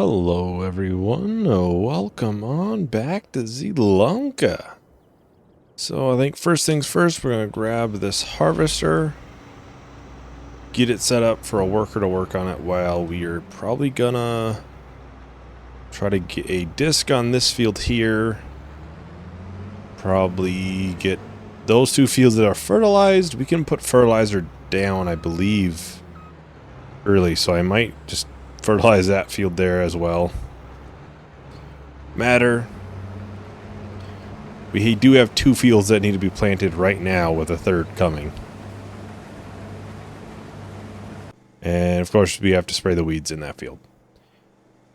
Hello everyone, welcome on back to Zielonka. So I think first things first, we're going to grab this harvester, get it set up for a worker to work on it while we are probably gonna try to get a disc on this field here. Probably get those two fields that are fertilized. We can put fertilizer down, I believe, early, so I might just fertilize that field there as well. We do have two fields that need to be planted right now, with a third coming. And of course we have to spray the weeds in that field.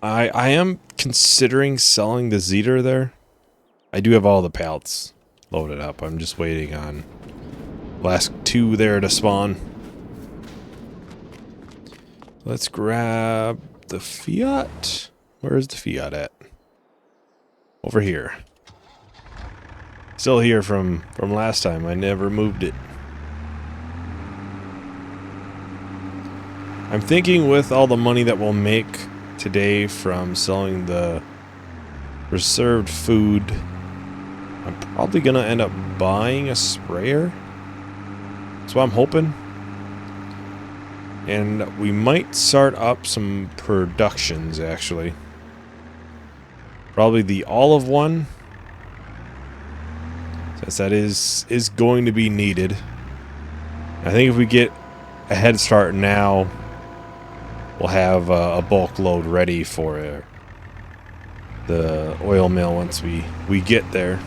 I am considering selling the Zeter there. I do have all the pallets loaded up. I'm just waiting on last two there to spawn. Let's grab the Fiat. Where is the Fiat at? Over here. Still here from last time. I never moved it. I'm thinking with all the money that we'll make today from selling the reserved food, I'm probably gonna end up buying a sprayer. That's what I'm hoping. And we might start up some productions, actually. Probably the olive one, since that is going to be needed. I think if we get a head start now, we'll have a bulk load ready for the oil mill once we get there.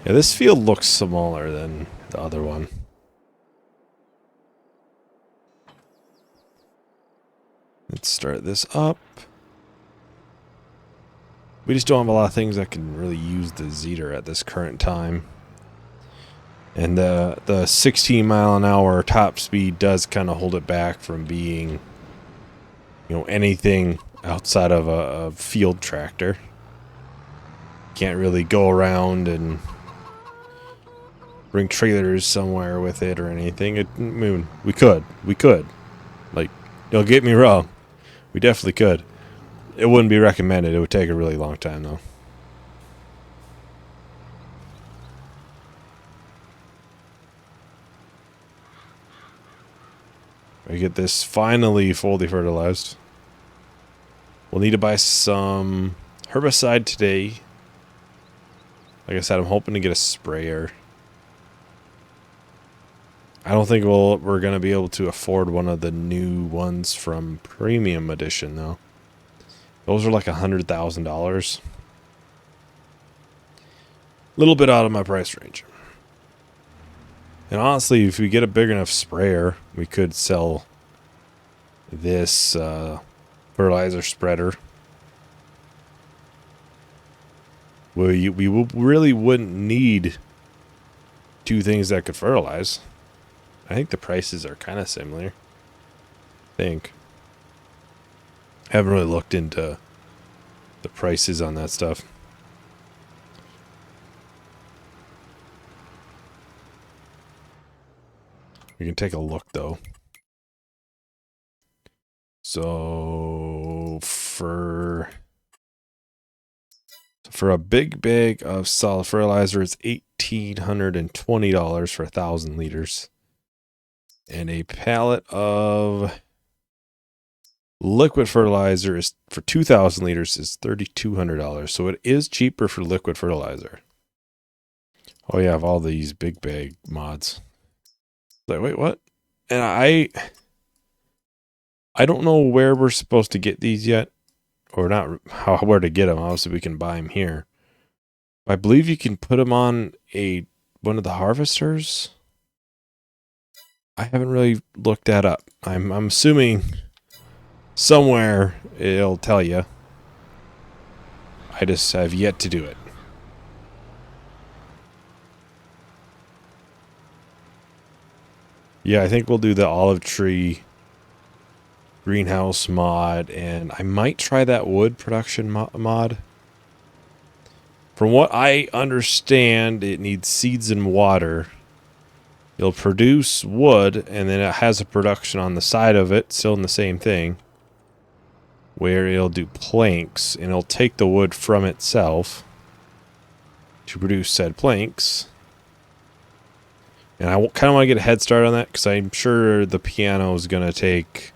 Yeah, this field looks smaller than the other one. Let's start this up. We just don't have a lot of things that can really use the Zeter at this current time. And the 16 mile an hour top speed does kind of hold it back from being, anything outside of a field tractor. Can't really go around and bring trailers somewhere with it or anything. I mean, we could. Like, don't get me wrong. We definitely could. It wouldn't be recommended. It would take a really long time, though. We get this finally fully fertilized. We'll need to buy some herbicide today. Like I said, I'm hoping to get a sprayer. I don't think we're going to be able to afford one of the new ones from Premium Edition, though. Those are like $100,000. A little bit out of my price range. And honestly, if we get a big enough sprayer, we could sell this fertilizer spreader. We really wouldn't need two things that could fertilize. I think the prices are kind of similar. I think. I haven't really looked into the prices on that stuff. We can take a look, though. So for a big bag of solid fertilizer, it's $1,820 for 1,000 liters. And a pallet of liquid fertilizer is for 2,000 liters is $3,200. So it is cheaper for liquid fertilizer. Oh yeah, I have all these big bag mods. Like, wait, what? And I don't know where we're supposed to get these yet, or not. Where to get them? Obviously, we can buy them here. I believe you can put them on one of the harvesters. I haven't really looked that up. I'm assuming somewhere it'll tell you. I just have yet to do it. Yeah, I think we'll do the olive tree greenhouse mod, and I might try that wood production mod. From what I understand, it needs seeds and water. You'll produce wood, and then it has a production on the side of it, still in the same thing, where it'll do planks, and it'll take the wood from itself to produce said planks. And I kind of want to get a head start on that, because I'm sure the piano is going to take,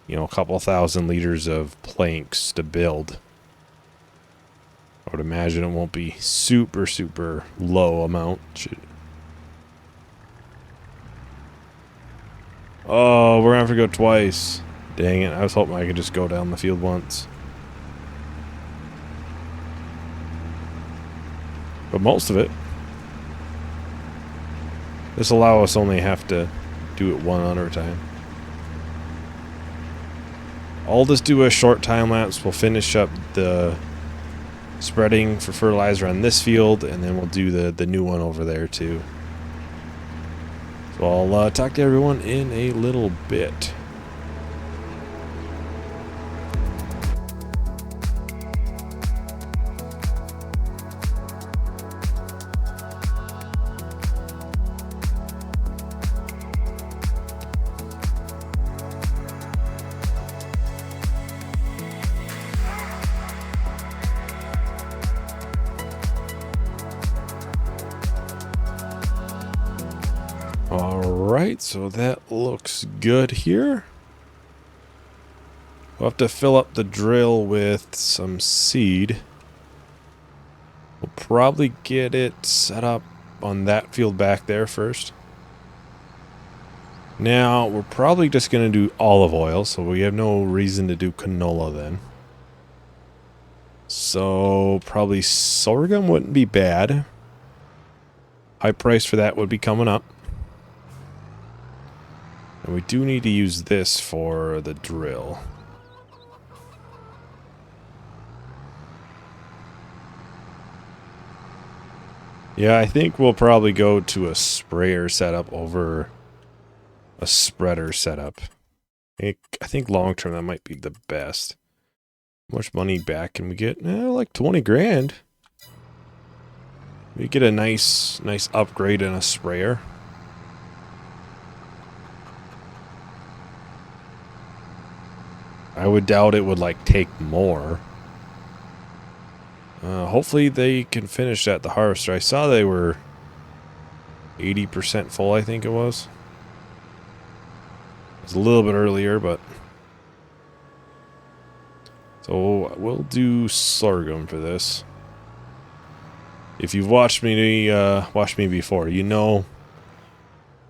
you know, a couple thousand liters of planks to build. I would imagine it won't be super, super low amount. Oh, we're going to have to go twice. Dang it, I was hoping I could just go down the field once. But most of it. This allow us only have to do it one other time. I'll just do a short time lapse. We'll finish up the spreading for fertilizer on this field, and then we'll do the new one over there too. So I'll talk to everyone in a little bit. Alright, so that looks good here. We'll have to fill up the drill with some seed. We'll probably get it set up on that field back there first. Now, we're probably just going to do olive oil, so we have no reason to do canola then. So, probably sorghum wouldn't be bad. High price for that would be coming up. And we do need to use this for the drill. Yeah, I think we'll probably go to a sprayer setup over a spreader setup. I think long term that might be the best. How much money back can we get? Like 20 grand. We get a nice upgrade in a sprayer. I would doubt it would like take more. Hopefully they can finish at the harvester. I saw they were 80% full, I think it was. It was a little bit earlier, but... So we'll do sorghum for this. If you've watched me before, you know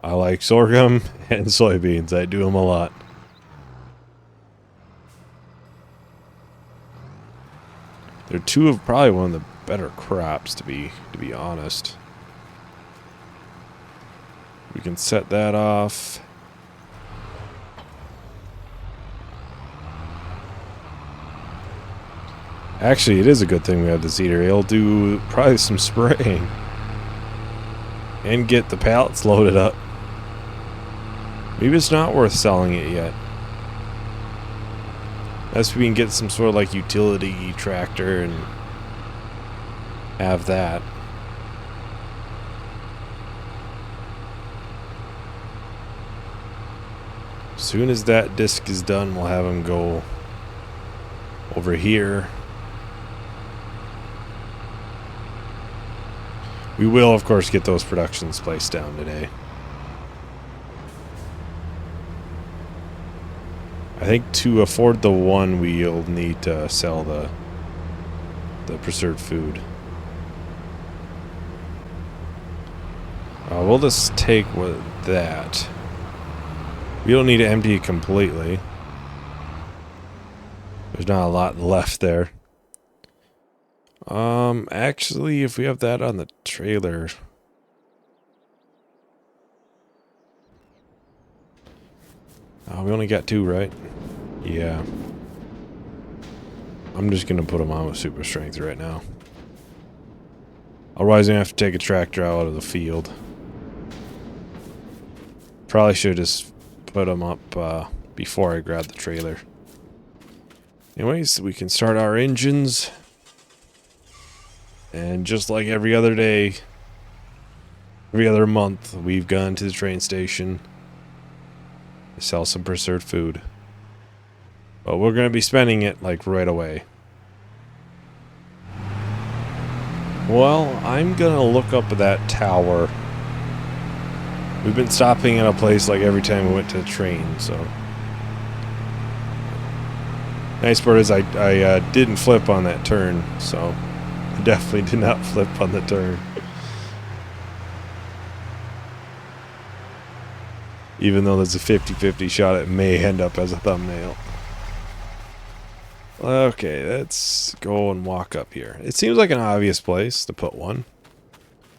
I like sorghum and soybeans. I do them a lot. They're two of probably one of the better crops, to be honest. We can set that off. Actually, it is a good thing we have the seeder. It'll do probably some spraying. And get the pallets loaded up. Maybe it's not worth selling it yet. Unless we can get some sort of like utility tractor and have that. As soon as that disc is done, we'll have them go over here. We will, of course, get those productions placed down today. I think to afford the one, we'll need to sell the preserved food. We'll just take with that. We don't need to empty it completely. There's not a lot left there. Actually, if we have that on the trailer... we only got 2, right? Yeah. I'm just gonna put them on with super strength right now. Otherwise, I'm gonna have to take a tractor out of the field. Probably should just put them up before I grab the trailer. Anyways, we can start our engines. And just like every other day, Every other month, we've gone to the train station to sell some preserved food. But we're going to be spending it, like, right away. Well, I'm going to look up at that tower. We've been stopping at a place, like, every time we went to the train, so... Nice part is I didn't flip on that turn, so... I definitely did not flip on the turn. Even though there's a 50-50 shot, it may end up as a thumbnail. Okay, let's go and walk up here. It seems like an obvious place to put one.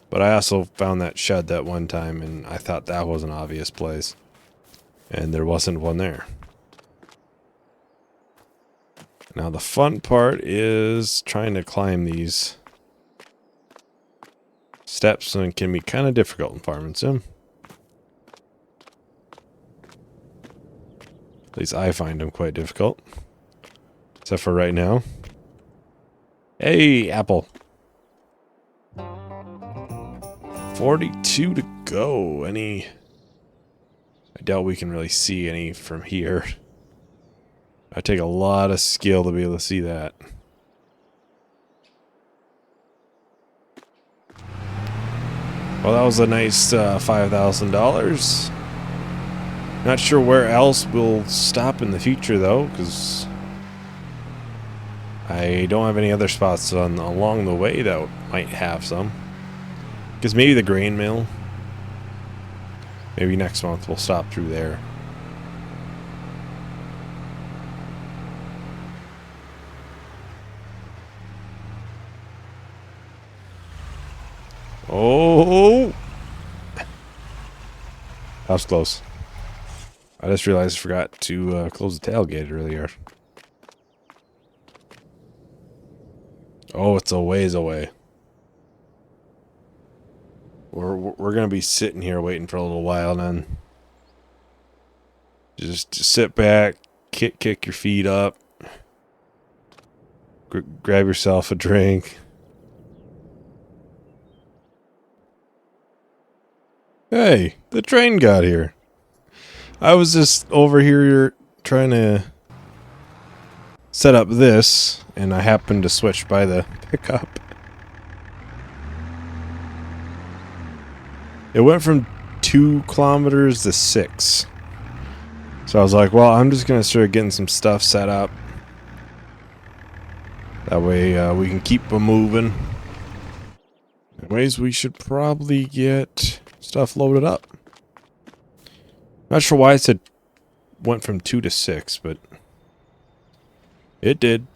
But I also found that shed that one time, and I thought that was an obvious place. And there wasn't one there. Now the fun part is trying to climb these steps, and it can be kind of difficult in Farming Sim. At least I find them quite difficult. Except for right now. Hey, apple. 42 to go. I doubt we can really see any from here. I take a lot of skill to be able to see that. Well, that was a nice $5,000. Not sure where else we'll stop in the future, though, because I don't have any other spots along the way that might have some. Because maybe the grain mill. Maybe next month we'll stop through there. Oh! That was close. I just realized I forgot to close the tailgate earlier. Oh, it's a ways away. We're gonna be sitting here waiting for a little while, then. Just sit back, kick your feet up, grab yourself a drink. Hey, the train got here. I was just over here trying to set up this, and I happened to switch by the pickup. It went from 2 kilometers to 6. So I was like, well, I'm just going to start getting some stuff set up. That way we can keep them moving. Anyways, we should probably get stuff loaded up. Not sure why it said went from 2 to 6, but it did.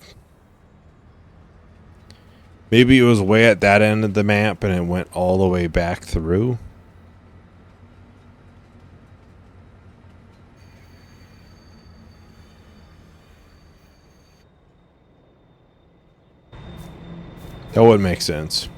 Maybe it was way at that end of the map and it went all the way back through. That would make sense.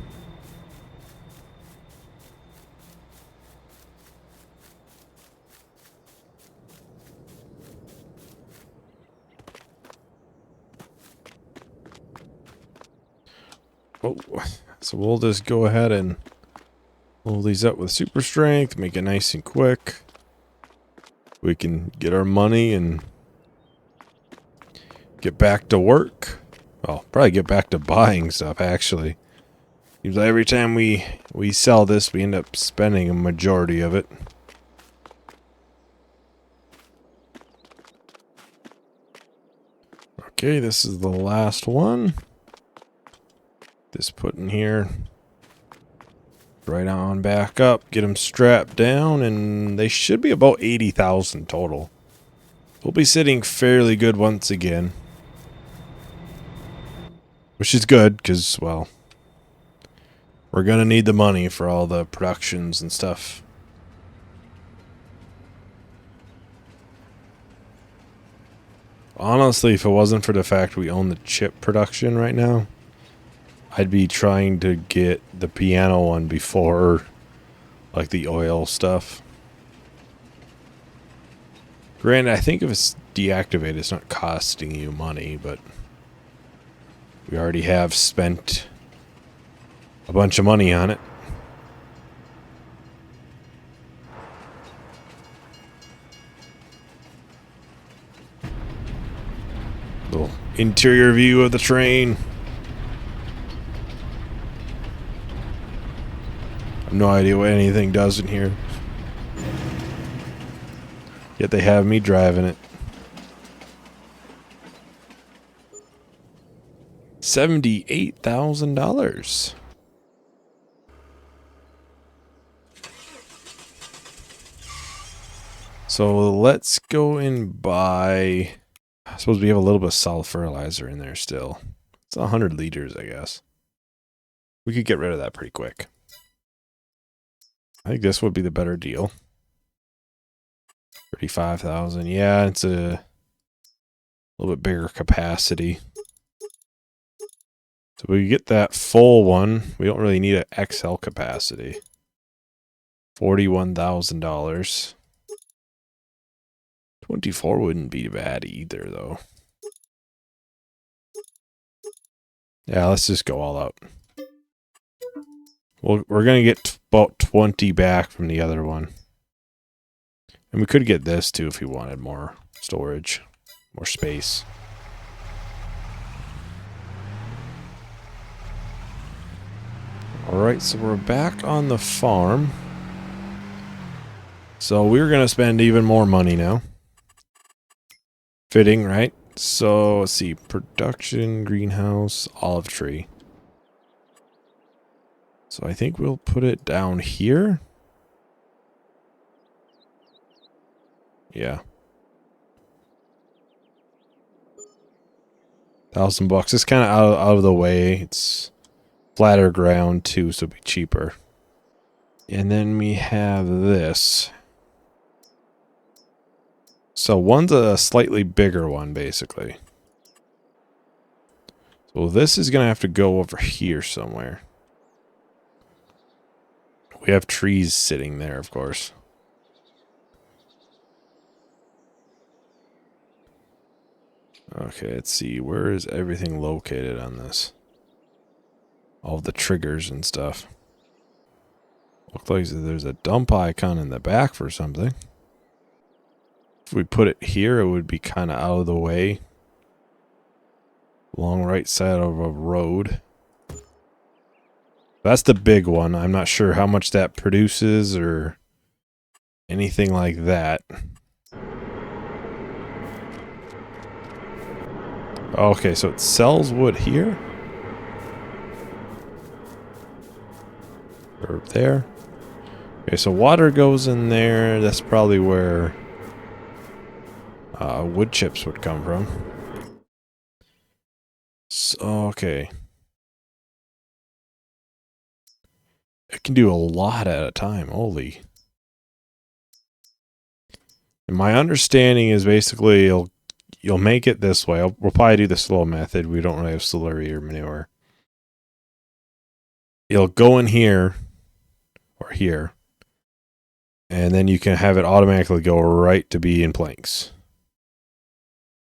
Oh, so we'll just go ahead and hold these up with super strength, make it nice and quick. We can get our money and get back to work. Well, probably get back to buying stuff, actually. Seems like every time we sell this, we end up spending a majority of it. Okay, this is the last one. This put in here. Right on back up. Get them strapped down, and they should be about 80,000 total. We'll be sitting fairly good once again. Which is good, because, well, we're going to need the money for all the productions and stuff. Honestly, if it wasn't for the fact we own the chip production right now, I'd be trying to get the piano one before, like, the oil stuff. Granted, I think if it's deactivated, it's not costing you money, but we already have spent a bunch of money on it. Little interior view of the train. I have no idea what anything does in here. Yet they have me driving it. $78,000. So let's go and buy. I suppose we have a little bit of solid fertilizer in there still. It's 100 liters, I guess. We could get rid of that pretty quick. I think this would be the better deal. 35,000. Yeah, it's a little bit bigger capacity. So we get that full one. We don't really need an XL capacity. $41,000. 24 wouldn't be bad either, though. Yeah, let's just go all out. Well, we're going to get about 20 back from the other one. And we could get this, too, if we wanted more storage, more space. Alright, so we're back on the farm. So we're going to spend even more money now. Fitting, right? So, let's see. Production, greenhouse, olive tree. So I think we'll put it down here. Yeah. $1,000. It's kind of out of the way. It's flatter ground too, so it'll be cheaper. And then we have this. So one's a slightly bigger one, basically. So this is going to have to go over here somewhere. We have trees sitting there, of course. Okay, let's see. Where is everything located on this? All the triggers and stuff. Looks like there's a dump icon in the back for something. If we put it here, it would be kind of out of the way. Along right side of a road. That's the big one. I'm not sure how much that produces or anything like that. Okay, so it sells wood here. Or there. Okay, so water goes in there. That's probably where wood chips would come from. So, okay. It can do a lot at a time. Holy. And my understanding is basically you'll make it this way. We'll probably do the slow method. We don't really have slurry or manure. It'll go in here or here. And then you can have it automatically go right to be in planks.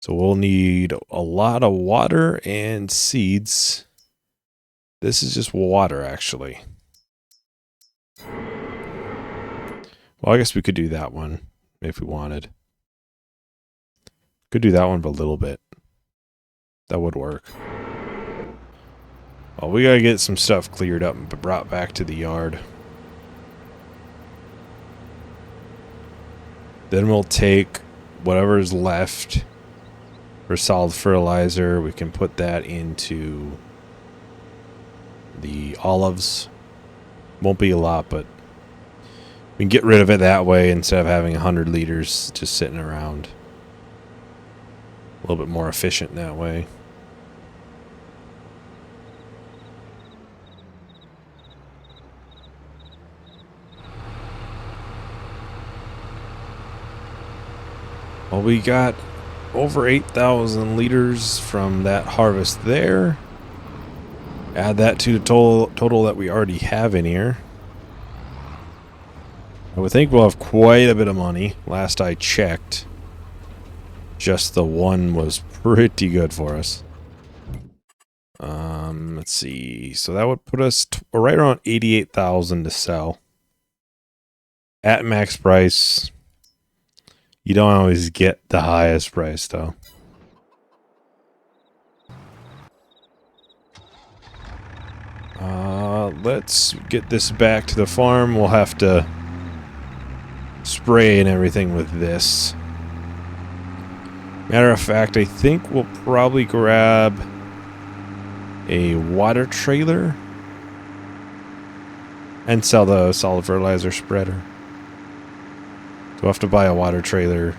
So we'll need a lot of water and seeds. This is just water, actually. Well, I guess we could do that one if we wanted. Could do that one but a little bit. That would work. Well, we gotta get some stuff cleared up and brought back to the yard. Then we'll take whatever's left for solid fertilizer. We can put that into the olives. Won't be a lot, but we can get rid of it that way instead of having 100 liters just sitting around. A little bit more efficient that way. Well, we got over 8,000 liters from that harvest there. Add that to the total that we already have in here. I would think we'll have quite a bit of money. Last I checked, just the one was pretty good for us. Let's see. So that would put us right around 88,000 to sell. At max price. You don't always get the highest price, though. Let's get this back to the farm. We'll have to spray and everything with this. Matter of fact, I think we'll probably grab a water trailer and sell the solid fertilizer spreader. So we'll have to buy a water trailer.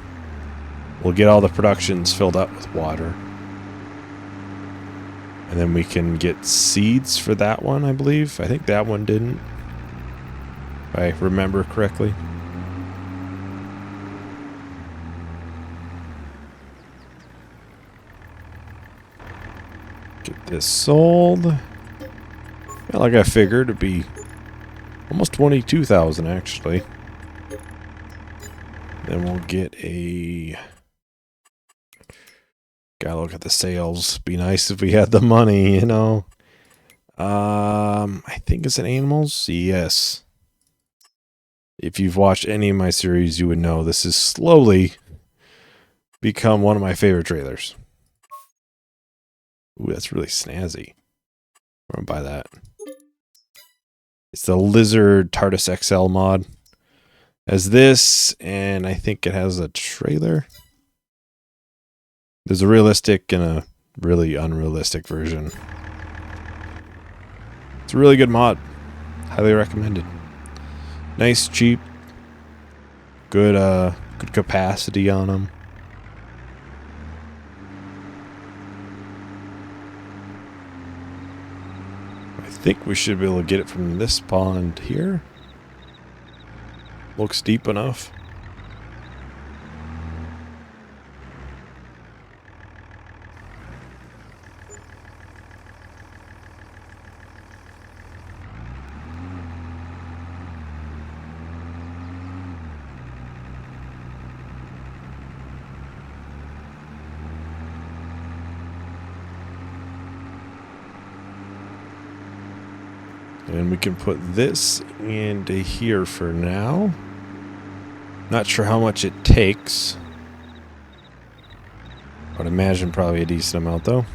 We'll get all the productions filled up with water. And then we can get seeds for that one, I believe. I think that one didn't, if I remember correctly. Get this sold. Yeah, like I figured, it'd be almost 22,000 actually. Then we'll get a... Gotta look at the sales. Be nice if we had the money, you know. I think it's in animals. Yes. If you've watched any of my series, you would know this has slowly become one of my favorite trailers. Ooh, that's really snazzy. I'm gonna buy that. It's the Lizard TARDIS XL mod. As this, and I think it has a trailer. There's a realistic and a really unrealistic version. It's a really good mod. Highly recommended. Nice, cheap. Good good capacity on them. I think we should be able to get it from this pond here. Looks deep enough. And we can put this into here for now. Not sure how much it takes. I'd imagine probably a decent amount though.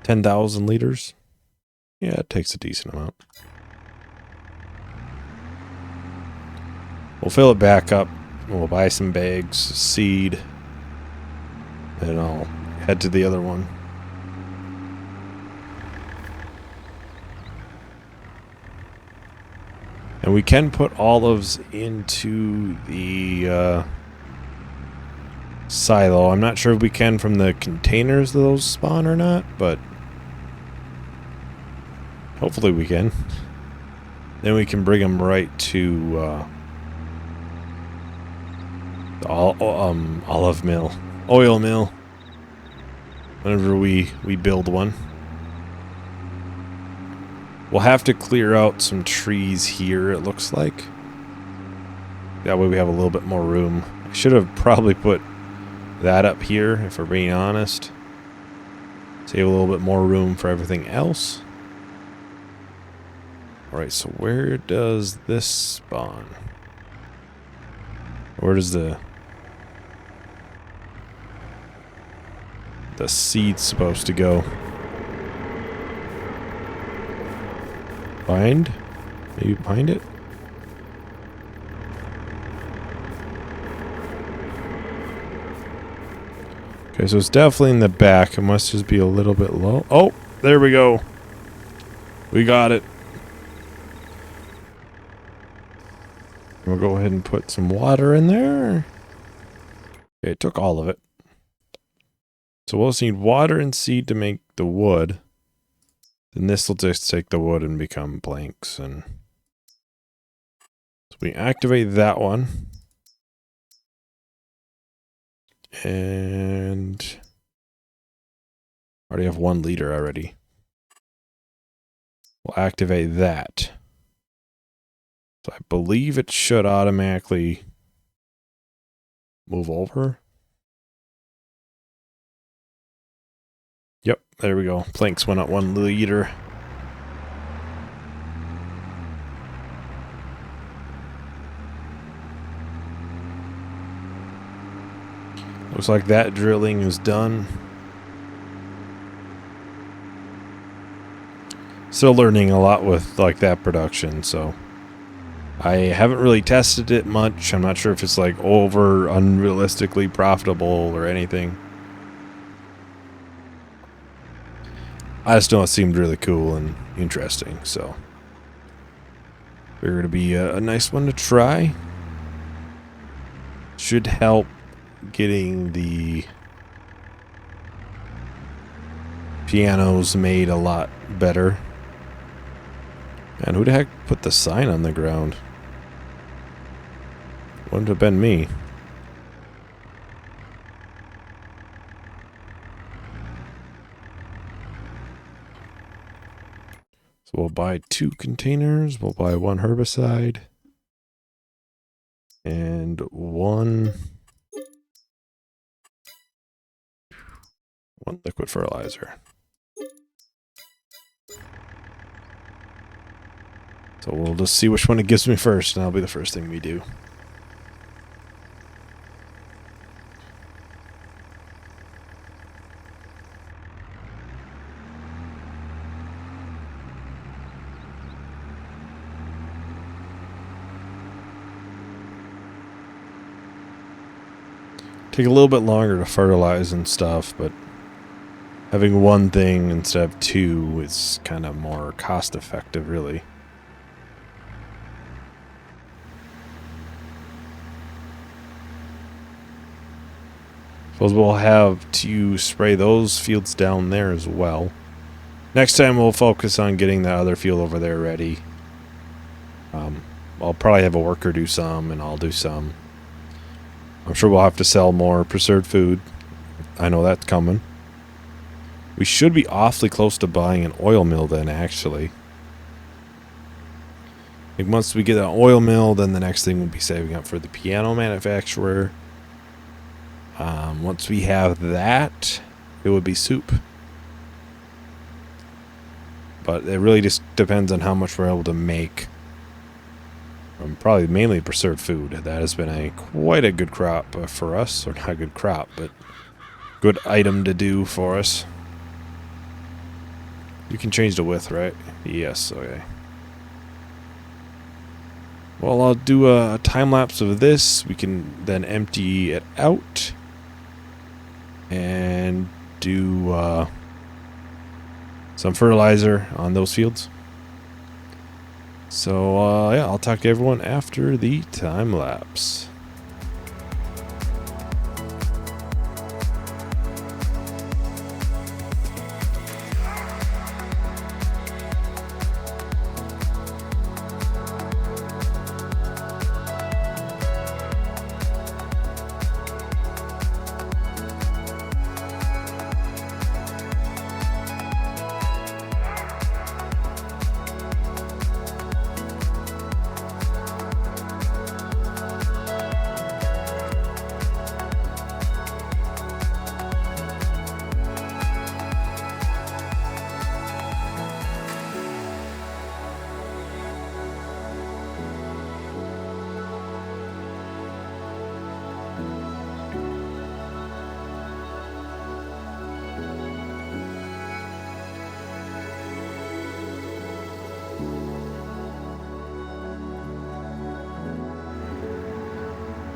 $10,000 Yeah, it takes a decent amount. We'll fill it back up. We'll buy some bags, seed, and I'll head to the other one. And we can put olives into the silo. I'm not sure if we can from the containers those spawn or not, but hopefully we can. Then we can bring them right to the olive mill, oil mill, whenever we build one. We'll have to clear out some trees here, it looks like. That way we have a little bit more room. I should have probably put that up here, if we're being honest. Save a little bit more room for everything else. Alright, so where does this spawn? Where does the seed's supposed to go? Bind? Maybe behind it? Okay, so it's definitely in the back. It must just be a little bit low. Oh, there we go. We got it. We'll go ahead and put some water in there. Okay, it took all of it. So we'll just need water and seed to make the wood. Then this will just take the wood and become planks. And so we activate that one. And I already have 1 liter already. We'll activate that. So I believe it should automatically move over. Yep, there we go. Planks went up 1 liter. Looks like that drilling is done. Still learning a lot with like that production, so I haven't really tested it much. I'm not sure if it's like over unrealistically profitable or anything. I just know it seemed really cool and interesting, so figured it'd be a nice one to try. Should help getting the pianos made a lot better. And who the heck put the sign on the ground? Wouldn't have been me. So we'll buy 2 containers. We'll buy 1 herbicide. And 1 liquid fertilizer. So we'll just see which one it gives me first, and that'll be the first thing we do. Take a little bit longer to fertilize and stuff, but having 1 thing instead of 2 is kind of more cost effective, really. Suppose we'll have to spray those fields down there as well. Next time we'll focus on getting the other field over there ready. I'll probably have a worker do some, and I'll do some. I'm sure we'll have to sell more preserved food. I know that's coming. We should be awfully close to buying an oil mill then, actually. Like once we get an oil mill, then the next thing we'll be saving up for the piano manufacturer. Once we have that, it would be soup. But it really just depends on how much we're able to make. Probably mainly preserved food. That has been quite a good crop for us. Or not a good crop, but good item to do for us. You can change the width, right? Yes, okay. Well, I'll do a time lapse of this. We can then empty it out. And do some fertilizer on those fields. So, yeah, I'll talk to everyone after the time lapse.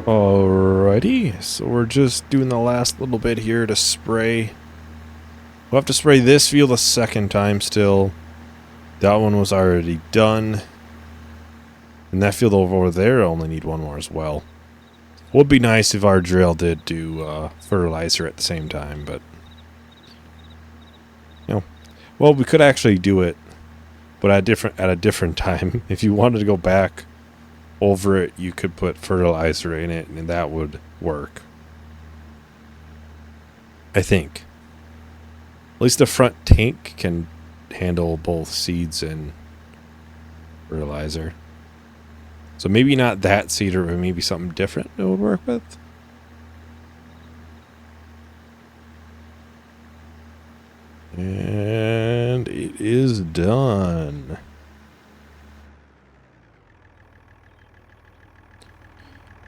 Alrighty, so we're just doing the last little bit here to spray. We'll have to spray this field a second time still. That one was already done. And that field over there only need 1 more as well. Would be nice if our drill did do fertilizer at the same time, but you know, well, we could actually do it, but at a different time. If you wanted to go back over it, you could put fertilizer in it, and that would work. I think. At least the front tank can handle both seeds and fertilizer. So maybe not that seeder, but maybe something different it would work with. And it is done.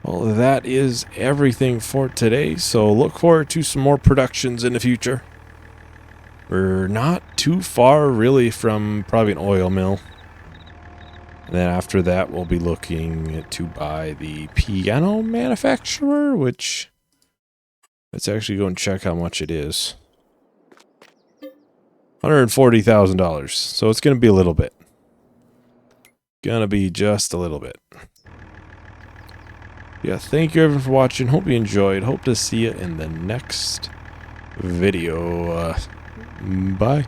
Well, that is everything for today, so look forward to some more productions in the future. We're not too far, really, from probably an oil mill. And then after that, we'll be looking to buy the piano manufacturer, which... let's actually go and check how much it is. $140,000. So it's going to be a little bit. Gonna be just a little bit. Yeah, thank you everyone for watching. Hope you enjoyed. Hope to see you in the next video. Bye.